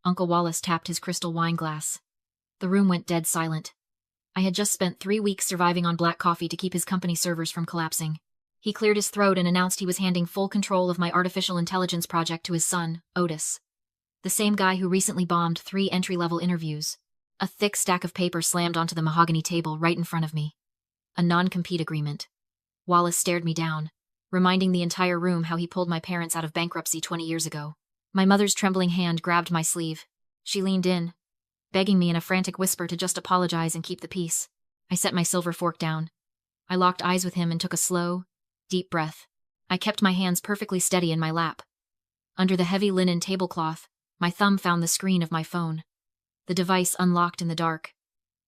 Uncle Wallace tapped his crystal wine glass. The room went dead silent. I had just spent 3 weeks surviving on black coffee to keep his company servers from collapsing. He cleared his throat and announced he was handing full control of my artificial intelligence project to his son, Otis. The same guy who recently bombed 3 entry-level interviews. A thick stack of paper slammed onto the mahogany table right in front of me. A non-compete agreement. Wallace stared me down, reminding the entire room how he pulled my parents out of bankruptcy 20 years ago. My mother's trembling hand grabbed my sleeve. She leaned in, begging me in a frantic whisper to just apologize and keep the peace. I set my silver fork down. I locked eyes with him and took a slow, deep breath. I kept my hands perfectly steady in my lap. Under the heavy linen tablecloth, my thumb found the screen of my phone. The device unlocked in the dark.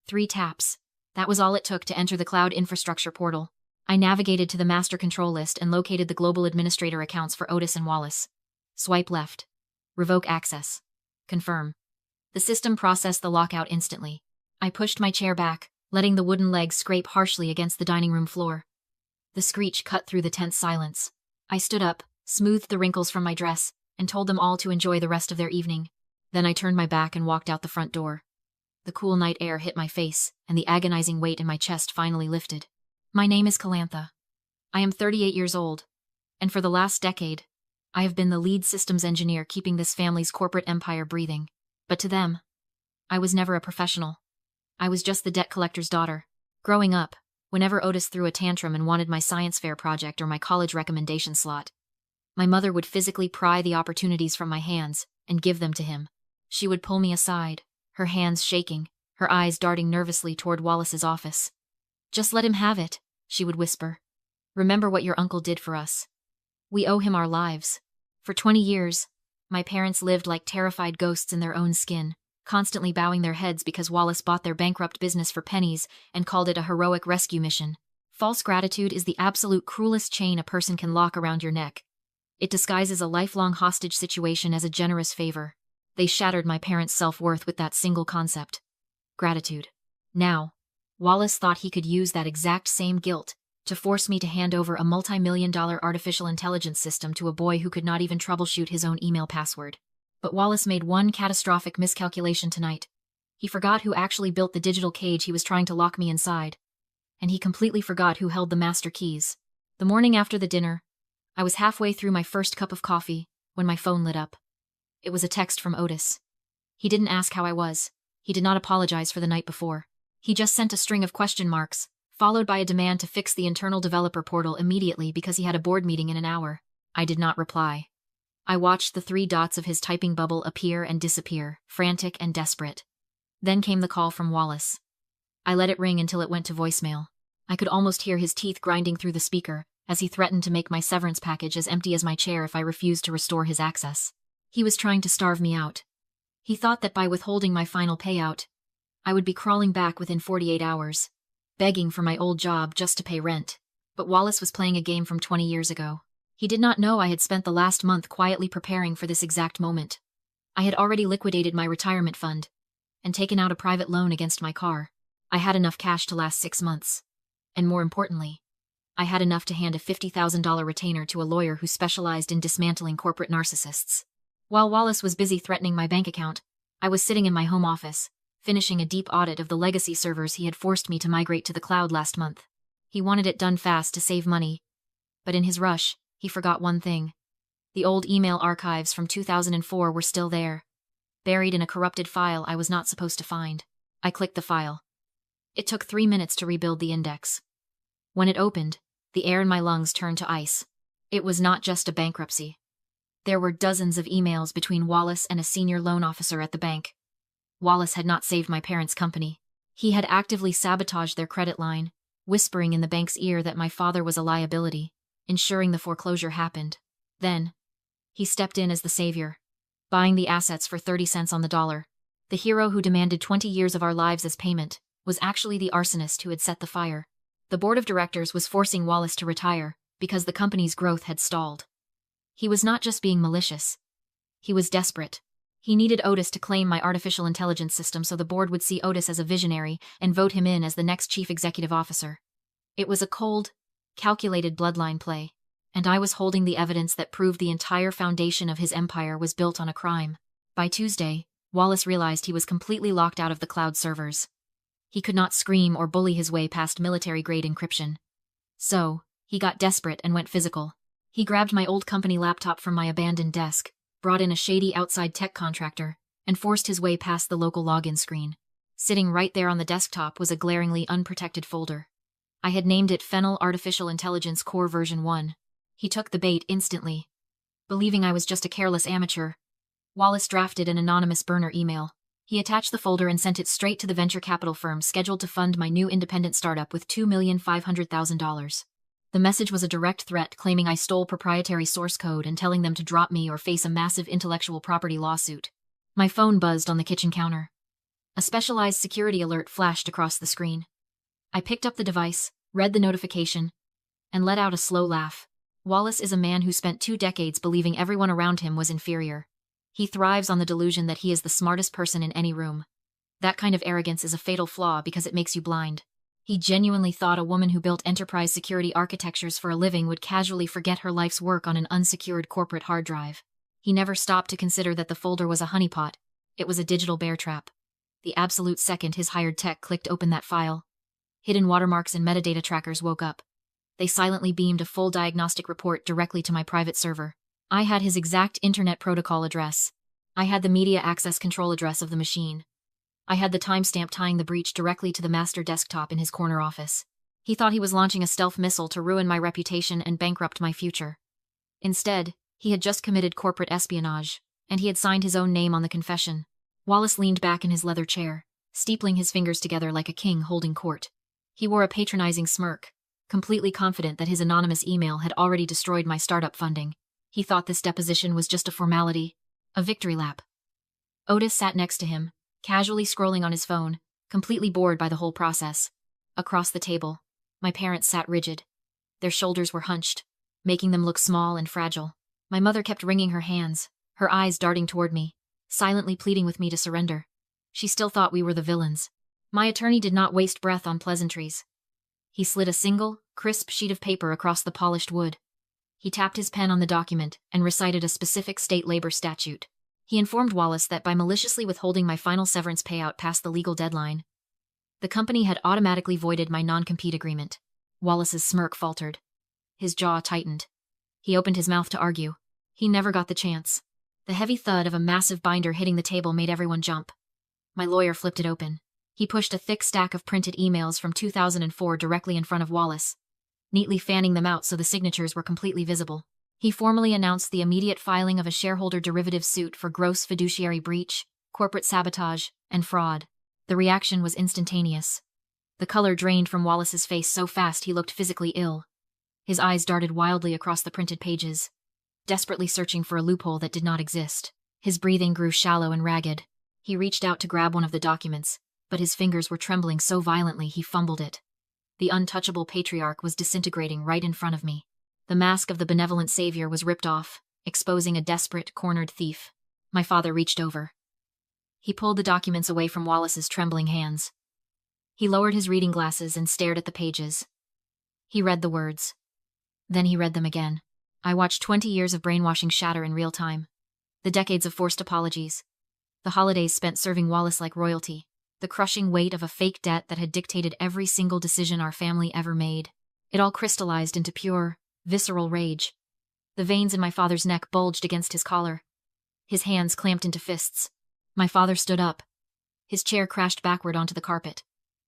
3 taps. That was all it took to enter the cloud infrastructure portal. I navigated to the master control list and located the global administrator accounts for Otis and Wallace. Swipe left. Revoke access. Confirm. The system processed the lockout instantly. I pushed my chair back, letting the wooden legs scrape harshly against the dining room floor. The screech cut through the tense silence. I stood up, smoothed the wrinkles from my dress, and told them all to enjoy the rest of their evening. Then I turned my back and walked out the front door. The cool night air hit my face, and the agonizing weight in my chest finally lifted. My name is Calantha. I am 38 years old, and for the last decade, I have been the lead systems engineer keeping this family's corporate empire breathing. But to them, I was never a professional. I was just the debt collector's daughter. Growing up, whenever Otis threw a tantrum and wanted my science fair project or my college recommendation slot, my mother would physically pry the opportunities from my hands and give them to him. She would pull me aside, her hands shaking, her eyes darting nervously toward Wallace's office. "Just let him have it," she would whisper. "Remember what your uncle did for us. We owe him our lives." For 20 years, my parents lived like terrified ghosts in their own skin, constantly bowing their heads because Wallace bought their bankrupt business for pennies and called it a heroic rescue mission. False gratitude is the absolute cruelest chain a person can lock around your neck. It disguises a lifelong hostage situation as a generous favor. They shattered my parents' self-worth with that single concept. Gratitude. Now, Wallace thought he could use that exact same guilt to force me to hand over a multi-million-dollar artificial intelligence system to a boy who could not even troubleshoot his own email password. But Wallace made one catastrophic miscalculation tonight. He forgot who actually built the digital cage he was trying to lock me inside. And he completely forgot who held the master keys. The morning after the dinner, I was halfway through my first cup of coffee when my phone lit up. It was a text from Otis. He didn't ask how I was. He did not apologize for the night before. He just sent a string of question marks, followed by a demand to fix the internal developer portal immediately because he had a board meeting in an hour. I did not reply. I watched the 3 dots of his typing bubble appear and disappear, frantic and desperate. Then came the call from Wallace. I let it ring until it went to voicemail. I could almost hear his teeth grinding through the speaker as he threatened to make my severance package as empty as my chair if I refused to restore his access. He was trying to starve me out. He thought that by withholding my final payout, I would be crawling back within 48 hours, begging for my old job just to pay rent. But Wallace was playing a game from 20 years ago. He did not know I had spent the last month quietly preparing for this exact moment. I had already liquidated my retirement fund and taken out a private loan against my car. I had enough cash to last 6 months. And more importantly, I had enough to hand a $50,000 retainer to a lawyer who specialized in dismantling corporate narcissists. While Wallace was busy threatening my bank account, I was sitting in my home office, finishing a deep audit of the legacy servers he had forced me to migrate to the cloud last month. He wanted it done fast to save money, but in his rush, he forgot one thing. The old email archives from 2004 were still there, buried in a corrupted file I was not supposed to find. I clicked the file. It took 3 minutes to rebuild the index. When it opened, the air in my lungs turned to ice. It was not just a bankruptcy. There were dozens of emails between Wallace and a senior loan officer at the bank. Wallace had not saved my parents' company. He had actively sabotaged their credit line, whispering in the bank's ear that my father was a liability, ensuring the foreclosure happened. Then, he stepped in as the savior, buying the assets for 30 cents on the dollar. The hero who demanded 20 years of our lives as payment was actually the arsonist who had set the fire. The board of directors was forcing Wallace to retire because the company's growth had stalled. He was not just being malicious. He was desperate. He needed Otis to claim my artificial intelligence system so the board would see Otis as a visionary and vote him in as the next chief executive officer. It was a cold, calculated bloodline play, and I was holding the evidence that proved the entire foundation of his empire was built on a crime. By Tuesday, Wallace realized he was completely locked out of the cloud servers. He could not scream or bully his way past military-grade encryption. So, he got desperate and went physical. He grabbed my old company laptop from my abandoned desk, brought in a shady outside tech contractor, and forced his way past the local login screen. Sitting right there on the desktop was a glaringly unprotected folder. I had named it Fennel Artificial Intelligence Core Version 1. He took the bait instantly. Believing I was just a careless amateur, Wallace drafted an anonymous burner email. He attached the folder and sent it straight to the venture capital firm scheduled to fund my new independent startup with $2,500,000. The message was a direct threat claiming I stole proprietary source code and telling them to drop me or face a massive intellectual property lawsuit. My phone buzzed on the kitchen counter. A specialized security alert flashed across the screen. I picked up the device, read the notification, and let out a slow laugh. Wallace is a man who spent 2 decades believing everyone around him was inferior. He thrives on the delusion that he is the smartest person in any room. That kind of arrogance is a fatal flaw because it makes you blind. He genuinely thought a woman who built enterprise security architectures for a living would casually forget her life's work on an unsecured corporate hard drive. He never stopped to consider that the folder was a honeypot. It was a digital bear trap. The absolute second his hired tech clicked open that file, hidden watermarks and metadata trackers woke up. They silently beamed a full diagnostic report directly to my private server. I had his exact internet protocol address. I had the media access control address of the machine. I had the timestamp tying the breach directly to the master desktop in his corner office. He thought he was launching a stealth missile to ruin my reputation and bankrupt my future. Instead, he had just committed corporate espionage, and he had signed his own name on the confession. Wallace leaned back in his leather chair, steepling his fingers together like a king holding court. He wore a patronizing smirk, completely confident that his anonymous email had already destroyed my startup funding. He thought this deposition was just a formality, a victory lap. Otis sat next to him, casually scrolling on his phone, completely bored by the whole process. Across the table, my parents sat rigid. Their shoulders were hunched, making them look small and fragile. My mother kept wringing her hands, her eyes darting toward me, silently pleading with me to surrender. She still thought we were the villains. My attorney did not waste breath on pleasantries. He slid a single, crisp sheet of paper across the polished wood. He tapped his pen on the document and recited a specific state labor statute. He informed Wallace that by maliciously withholding my final severance payout past the legal deadline, the company had automatically voided my non-compete agreement. Wallace's smirk faltered. His jaw tightened. He opened his mouth to argue. He never got the chance. The heavy thud of a massive binder hitting the table made everyone jump. My lawyer flipped it open. He pushed a thick stack of printed emails from 2004 directly in front of Wallace, neatly fanning them out so the signatures were completely visible. He formally announced the immediate filing of a shareholder derivative suit for gross fiduciary breach, corporate sabotage, and fraud. The reaction was instantaneous. The color drained from Wallace's face so fast he looked physically ill. His eyes darted wildly across the printed pages, desperately searching for a loophole that did not exist. His breathing grew shallow and ragged. He reached out to grab one of the documents, but his fingers were trembling so violently he fumbled it. The untouchable patriarch was disintegrating right in front of me. The mask of the benevolent savior was ripped off, exposing a desperate, cornered thief. My father reached over. He pulled the documents away from Wallace's trembling hands. He lowered his reading glasses and stared at the pages. He read the words. Then he read them again. I watched 20 years of brainwashing shatter in real time. The decades of forced apologies. The holidays spent serving Wallace like royalty. The crushing weight of a fake debt that had dictated every single decision our family ever made. It all crystallized into pure, visceral rage. The veins in my father's neck bulged against his collar. His hands clamped into fists. My father stood up. His chair crashed backward onto the carpet.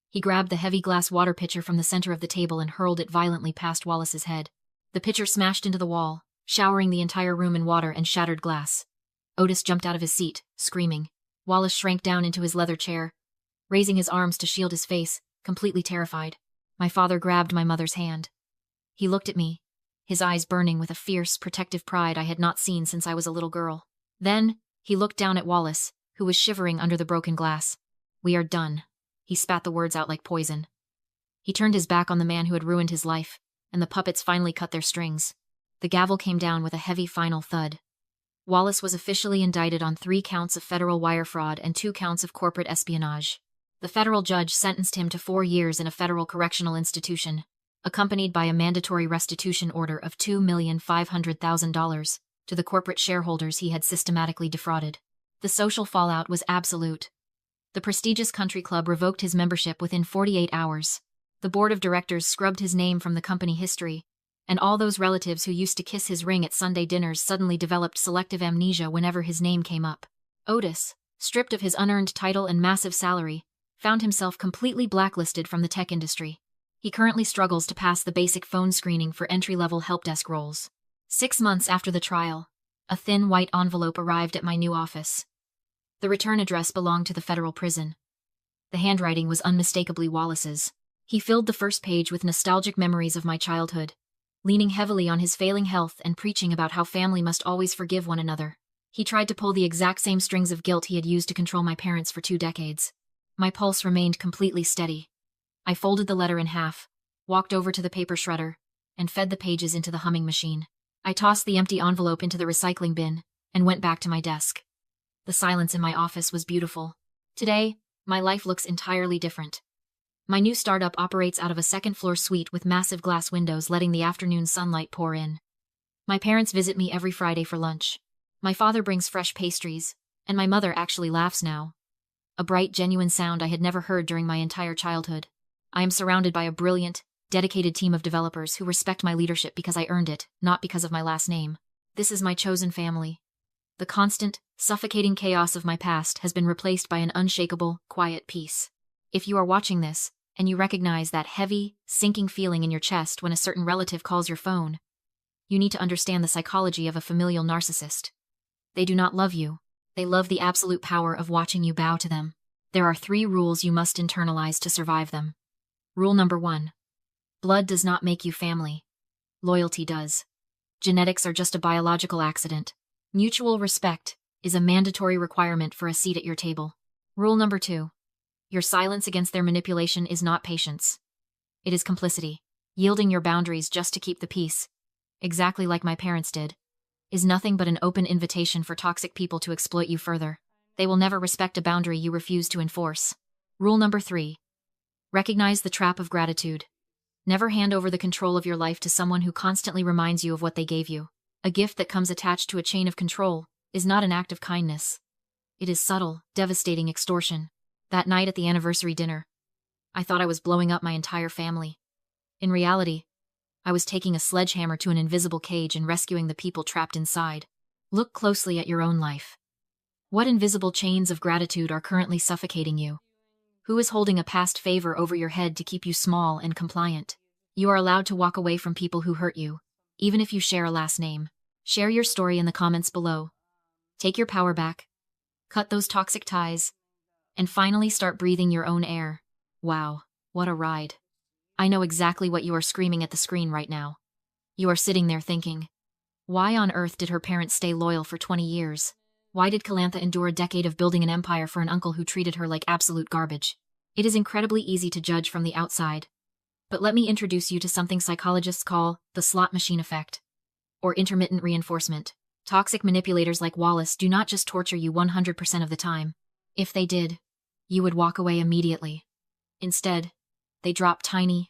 He grabbed the heavy glass water pitcher from the center of the table and hurled it violently past Wallace's head. The pitcher smashed into the wall, showering the entire room in water and shattered glass. Otis jumped out of his seat, screaming. Wallace shrank down into his leather chair, raising his arms to shield his face, completely terrified. My father grabbed my mother's hand. He looked at me, his eyes burning with a fierce, protective pride I had not seen since I was a little girl. Then, he looked down at Wallace, who was shivering under the broken glass. "We are done." He spat the words out like poison. He turned his back on the man who had ruined his life, and the puppets finally cut their strings. The gavel came down with a heavy final thud. Wallace was officially indicted on 3 counts of federal wire fraud and 2 counts of corporate espionage. The federal judge sentenced him to 4 years in a federal correctional institution, accompanied by a mandatory restitution order of $2,500,000 to the corporate shareholders he had systematically defrauded. The social fallout was absolute. The prestigious country club revoked his membership within 48 hours. The board of directors scrubbed his name from the company history, and all those relatives who used to kiss his ring at Sunday dinners suddenly developed selective amnesia whenever his name came up. Otis, stripped of his unearned title and massive salary, found himself completely blacklisted from the tech industry. He currently struggles to pass the basic phone screening for entry-level help desk roles. 6 months after the trial, a thin white envelope arrived at my new office. The return address belonged to the federal prison. The handwriting was unmistakably Wallace's. He filled the first page with nostalgic memories of my childhood, leaning heavily on his failing health and preaching about how family must always forgive one another. He tried to pull the exact same strings of guilt he had used to control my parents for 2 decades. My pulse remained completely steady. I folded the letter in half, walked over to the paper shredder, and fed the pages into the humming machine. I tossed the empty envelope into the recycling bin and went back to my desk. The silence in my office was beautiful. Today, my life looks entirely different. My new startup operates out of a second-floor suite with massive glass windows letting the afternoon sunlight pour in. My parents visit me every Friday for lunch. My father brings fresh pastries, and my mother actually laughs now. A bright, genuine sound I had never heard during my entire childhood. I am surrounded by a brilliant, dedicated team of developers who respect my leadership because I earned it, not because of my last name. This is my chosen family. The constant, suffocating chaos of my past has been replaced by an unshakable, quiet peace. If you are watching this, and you recognize that heavy, sinking feeling in your chest when a certain relative calls your phone, you need to understand the psychology of a familial narcissist. They do not love you. They love the absolute power of watching you bow to them. There are 3 rules you must internalize to survive them. Rule number 1. Blood does not make you family. Loyalty does. Genetics are just a biological accident. Mutual respect is a mandatory requirement for a seat at your table. Rule number 2. Your silence against their manipulation is not patience. It is complicity. Yielding your boundaries just to keep the peace, exactly like my parents did, is nothing but an open invitation for toxic people to exploit you further. They will never respect a boundary you refuse to enforce. Rule number 3. Recognize the trap of gratitude. Never hand over the control of your life to someone who constantly reminds you of what they gave you. A gift that comes attached to a chain of control is not an act of kindness. It is subtle, devastating extortion. That night at the anniversary dinner, I thought I was blowing up my entire family. In reality, I was taking a sledgehammer to an invisible cage and rescuing the people trapped inside. Look closely at your own life. What invisible chains of gratitude are currently suffocating you? Who is holding a past favor over your head to keep you small and compliant? You are allowed to walk away from people who hurt you, even if you share a last name. Share your story in the comments below. Take your power back. Cut those toxic ties. And finally start breathing your own air. Wow, what a ride. I know exactly what you are screaming at the screen right now. You are sitting there thinking, why on earth did her parents stay loyal for 20 years? Why did Calantha endure a decade of building an empire for an uncle who treated her like absolute garbage? It is incredibly easy to judge from the outside. But let me introduce you to something psychologists call the slot machine effect, or intermittent reinforcement. Toxic manipulators like Wallace do not just torture you 100% of the time. If they did, you would walk away immediately. Instead, they drop tiny,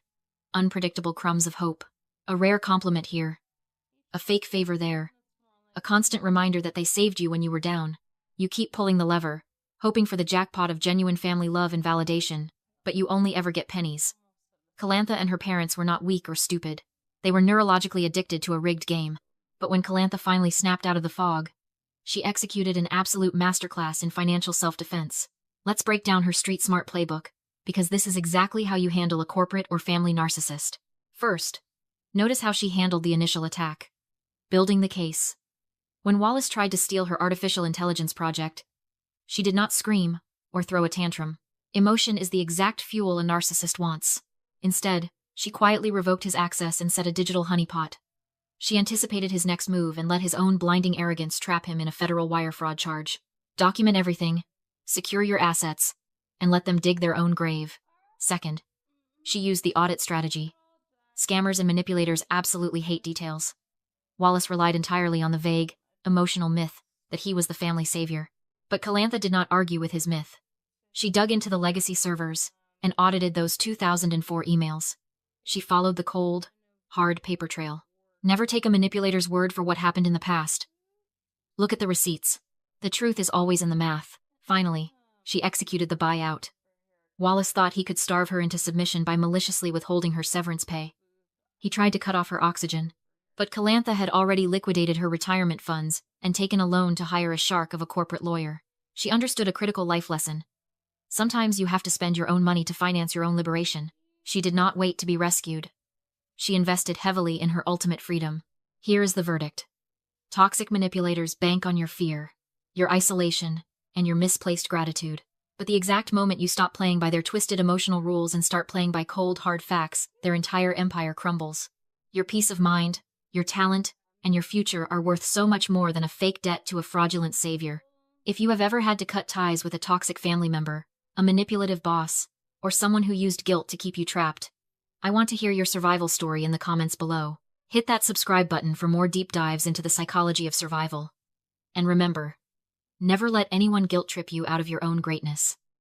unpredictable crumbs of hope. A rare compliment here. A fake favor there. A constant reminder that they saved you when you were down. You keep pulling the lever, hoping for the jackpot of genuine family love and validation, but you only ever get pennies. Calantha and her parents were not weak or stupid. They were neurologically addicted to a rigged game. But when Calantha finally snapped out of the fog, she executed an absolute masterclass in financial self-defense. Let's break down her street-smart playbook, because this is exactly how you handle a corporate or family narcissist. First, notice how she handled the initial attack. Building the case. When Wallace tried to steal her artificial intelligence project, she did not scream or throw a tantrum. Emotion is the exact fuel a narcissist wants. Instead, she quietly revoked his access and set a digital honeypot. She anticipated his next move and let his own blinding arrogance trap him in a federal wire fraud charge. Document everything, secure your assets, and let them dig their own grave. Second, she used the audit strategy. Scammers and manipulators absolutely hate details. Wallace relied entirely on the vague, emotional myth that he was the family savior. But Calantha did not argue with his myth. She dug into the legacy servers and audited those 2004 emails. She followed the cold, hard paper trail. Never take a manipulator's word for what happened in the past. Look at the receipts. The truth is always in the math. Finally, she executed the buyout. Wallace thought he could starve her into submission by maliciously withholding her severance pay. He tried to cut off her oxygen, but Calantha had already liquidated her retirement funds and taken a loan to hire a shark of a corporate lawyer. She understood a critical life lesson. Sometimes you have to spend your own money to finance your own liberation. She did not wait to be rescued. She invested heavily in her ultimate freedom. Here is the verdict. Toxic manipulators bank on your fear, your isolation, and your misplaced gratitude. But the exact moment you stop playing by their twisted emotional rules and start playing by cold, hard facts, their entire empire crumbles. Your peace of mind, your talent, and your future are worth so much more than a fake debt to a fraudulent savior. If you have ever had to cut ties with a toxic family member, a manipulative boss, or someone who used guilt to keep you trapped, I want to hear your survival story in the comments below. Hit that subscribe button for more deep dives into the psychology of survival. And remember, never let anyone guilt trip you out of your own greatness.